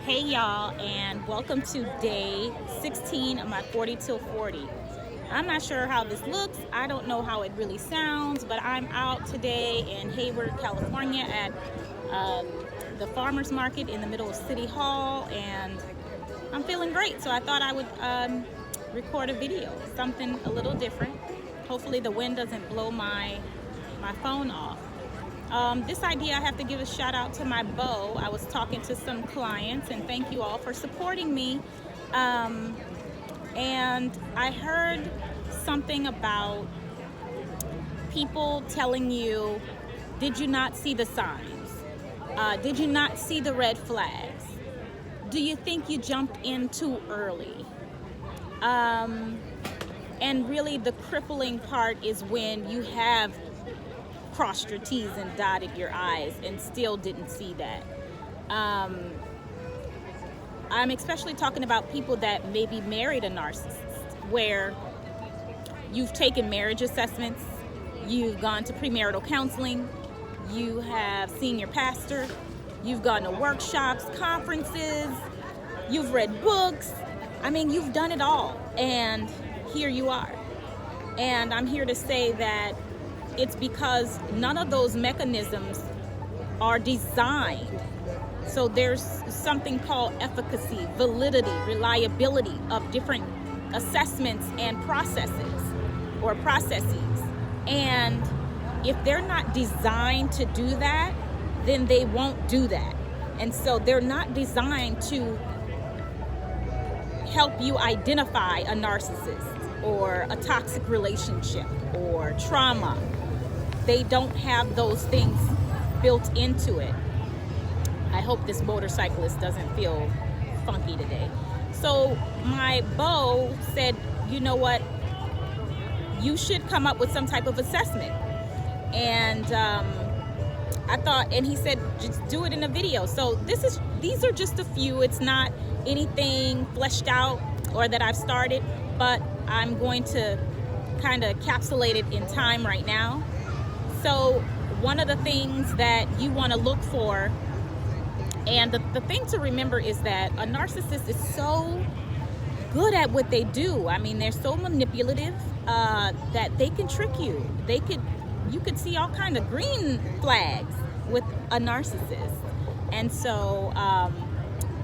Hey y'all, and welcome to day 16 of my 40 till 40. I'm not sure how this looks. I don't know how it really sounds, but I'm out today in Hayward, California at the farmers market in the middle of City Hall, and I'm feeling great. So I thought I would record a video, something a little different. Hopefully the wind doesn't blow my phone off. This idea, I have to give a shout out to my beau. I was talking to some clients, and thank you all for supporting me. And I heard something about people telling you, did you not see the signs? Did you not see the red flags? Do you think you jumped in too early? And really the crippling part is when you have crossed your T's and dotted your I's and still didn't see that. I'm especially talking about people that maybe married a narcissist, where you've taken marriage assessments, you've gone to premarital counseling, you have seen your pastor, you've gone to workshops, conferences, you've read books. I mean, you've done it all, and here you are. And I'm here to say that it's because none of those mechanisms are designed. So there's something called efficacy, validity, reliability of different assessments and processes. And if they're not designed to do that, then they won't do that. And so they're not designed to help you identify a narcissist or a toxic relationship or trauma. They don't have those things built into it. I hope this motorcyclist doesn't feel funky today. So my beau said, you know what? You should come up with some type of assessment. And I thought, and he said, just do it in a video. So these are just a few. It's not anything fleshed out or that I've started, but I'm going to kind of encapsulate it in time right now. So one of the things that you want to look for, and the thing to remember, is that a narcissist is so good at what they do. I mean, they're so manipulative that they can trick you. You could see all kind of green flags with a narcissist. And so,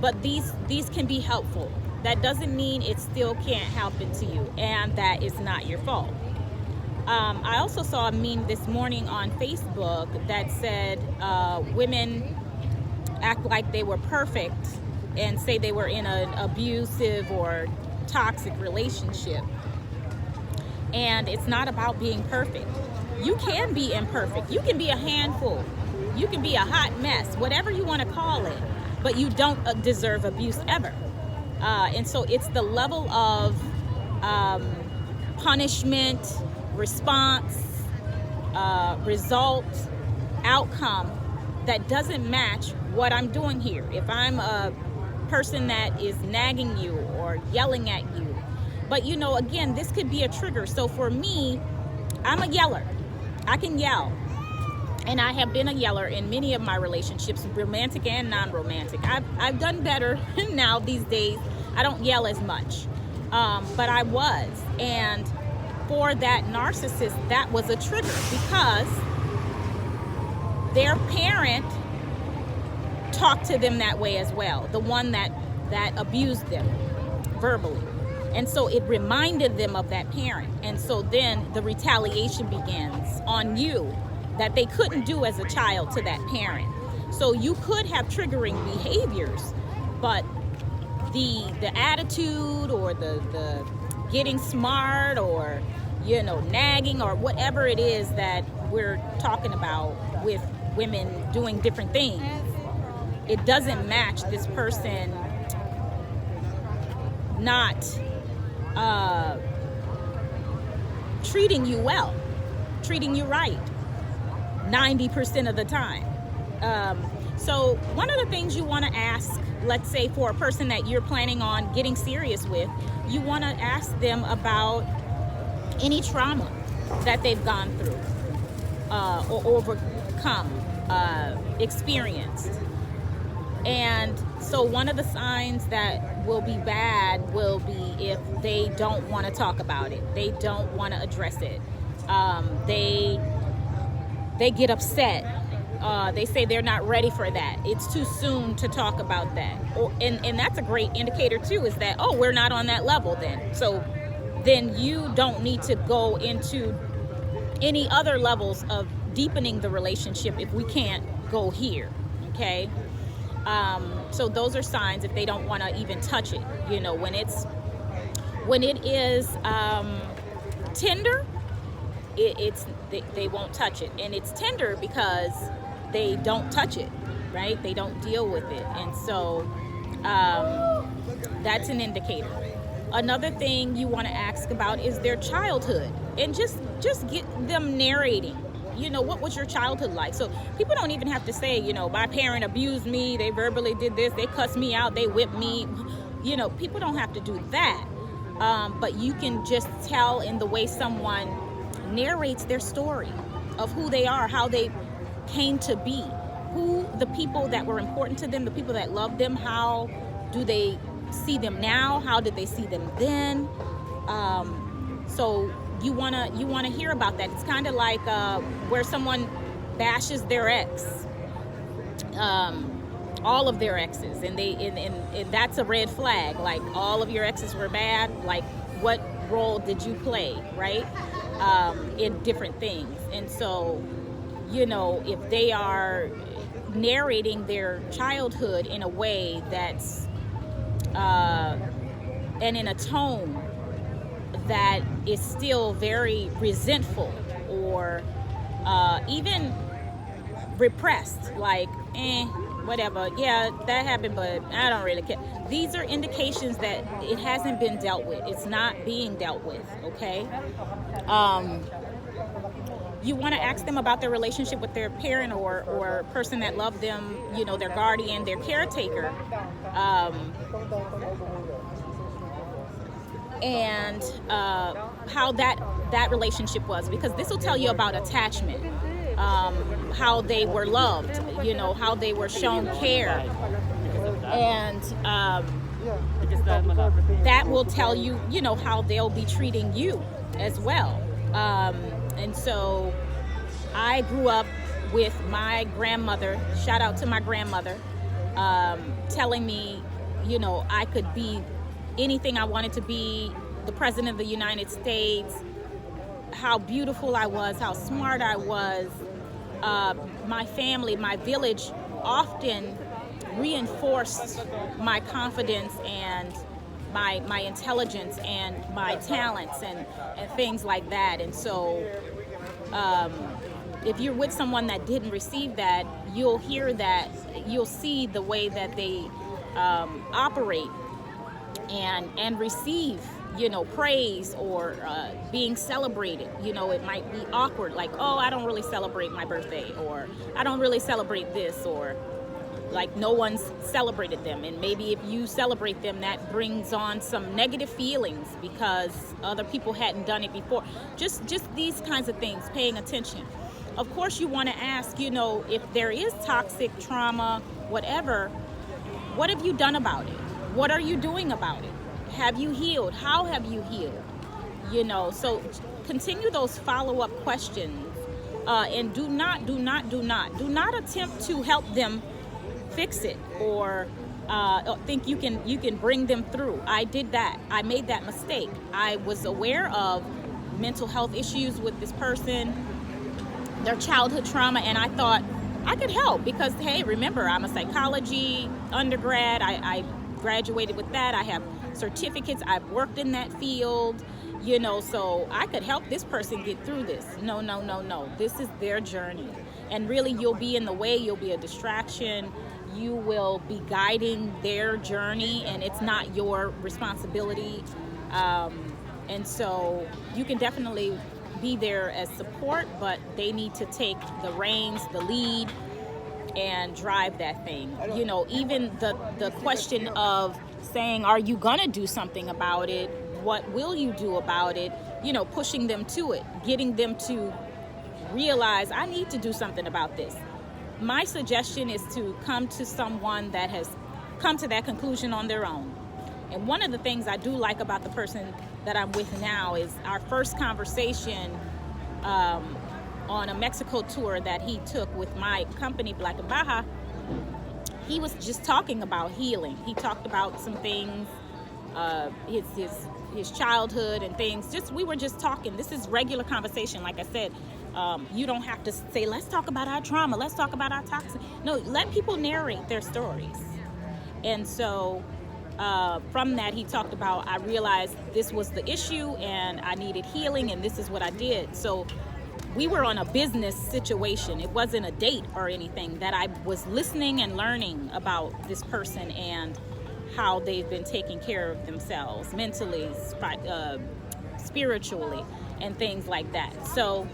but these can be helpful. That doesn't mean it still can't happen to you, and that is not your fault. I also saw a meme this morning on Facebook that said women act like they were perfect and say they were in an abusive or toxic relationship. And it's not about being perfect. You can be imperfect. You can be a handful. You can be a hot mess, whatever you want to call it, but you don't deserve abuse ever. And so it's the level of punishment, response, result, outcome that doesn't match what I'm doing here. If I'm a person that is nagging you or yelling at you, but you know, again, this could be a trigger. So for me, I'm a yeller. I can yell. And I have been a yeller in many of my relationships, romantic and non-romantic. I've done better now these days. I don't yell as much, but I was. And for that narcissist, that was a trigger because their parent talked to them that way as well, the one that abused them verbally. And so it reminded them of that parent. And so then the retaliation begins on you that they couldn't do as a child to that parent. So you could have triggering behaviors, but the attitude or the getting smart or, you know, nagging or whatever it is that we're talking about with women doing different things, it doesn't match this person not treating you well, treating you right 90% of the time. So one of the things you want to ask, let's say for a person that you're planning on getting serious with, you want to ask them about any trauma that they've gone through or overcome, experienced. And So one of the signs that will be bad will be if they don't want to talk about it. They don't want to address it. They get upset. They say they're not ready for that. It's too soon to talk about that. And that's a great indicator too, is that, oh, we're not on that level then. So then you don't need to go into any other levels of deepening the relationship if we can't go here, okay? So those are signs if they don't want to even touch it. You know, when it is tender, they won't touch it, and it's tender because they don't touch it, right? They don't deal with it, and so that's an indicator. Another thing you want to ask about is their childhood, and just get them narrating. You know, what was your childhood like? So people don't even have to say, you know, my parent abused me, they verbally did this, they cussed me out, they whipped me. You know, people don't have to do that. But you can just tell in the way someone narrates their story of who they are, how they came to be, who the people that were important to them, the people that loved them, how do they see them now? How did they see them then? So you wanna hear about that. It's kind of like where someone bashes their ex, all of their exes, and that's a red flag. Like, all of your exes were bad. Like, what role did you play, right? In different things. And so, you know, if they are narrating their childhood in a way that's and in a tone that is still very resentful or even repressed, like, whatever, yeah, that happened, but I don't really care. These are indications that it hasn't been dealt with. It's not being dealt with, okay? You want to ask them about their relationship with their parent or person that loved them, you know, their guardian, their caretaker, and how that relationship was, because this will tell you about attachment, how they were loved, you know, how they were shown care, and that will tell you, you know, how they'll be treating you as well. And so I grew up with my grandmother, shout out to my grandmother, telling me, you know, I could be anything I wanted to be, the President of the United States, how beautiful I was, how smart I was. My family, my village often reinforced my confidence and my intelligence and my talents and things like that. And so if you're with someone that didn't receive that, you'll hear that, you'll see the way that they operate and receive, you know, praise or being celebrated. You know, it might be awkward, like, oh, I don't really celebrate my birthday, or I don't really celebrate this, or like no one's celebrated them. And maybe if you celebrate them, that brings on some negative feelings because other people hadn't done it before. Just these kinds of things, paying attention. Of course, you want to ask, you know, if there is toxic trauma, whatever, what have you done about it? What are you doing about it? Have you healed? How have you healed? You know, so continue those follow-up questions, and do not attempt to help them fix it or think you can bring them through. I did that. I made that mistake. I was aware of mental health issues with this person, their childhood trauma, and I thought I could help because, hey, remember, I'm a psychology undergrad. I graduated with that. I have certificates. I've worked in that field, you know, so I could help this person get through this. No. This is their journey. And really, you'll be in the way. You'll be a distraction. You will be guiding their journey, and it's not your responsibility. And so you can definitely be there as support, but they need to take the reins, the lead, and drive that thing. You know, even the question of saying, are you gonna do something about it? What will you do about it? You know, pushing them to it, getting them to realize, I need to do something about this. My suggestion is to come to someone that has come to that conclusion on their own. And one of the things I do like about the person that I'm with now is our first conversation on a Mexico tour that he took with my company, Black and Baja. He was just talking about healing. He talked about some things, his childhood and things. We were just talking. This is regular conversation. Like I said, you don't have to say, let's talk about our trauma. Let's talk about our toxic. No, let people narrate their stories. And so from that, he talked about, I realized this was the issue and I needed healing and this is what I did. So we were on a business situation. It wasn't a date or anything. That I was listening and learning about this person and how they've been taking care of themselves mentally, spiritually, and things like that. So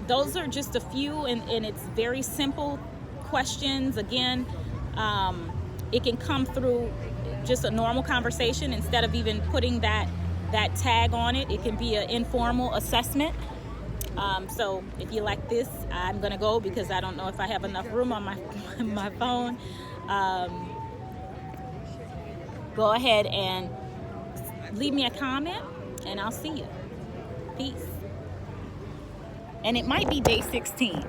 those are just a few, and it's very simple questions. Again, it can come through just a normal conversation instead of even putting that tag on it. It can be an informal assessment. So if you like this, I'm gonna go because I don't know if I have enough room on my phone. Go ahead and leave me a comment and I'll see you. Peace. And it might be day 16.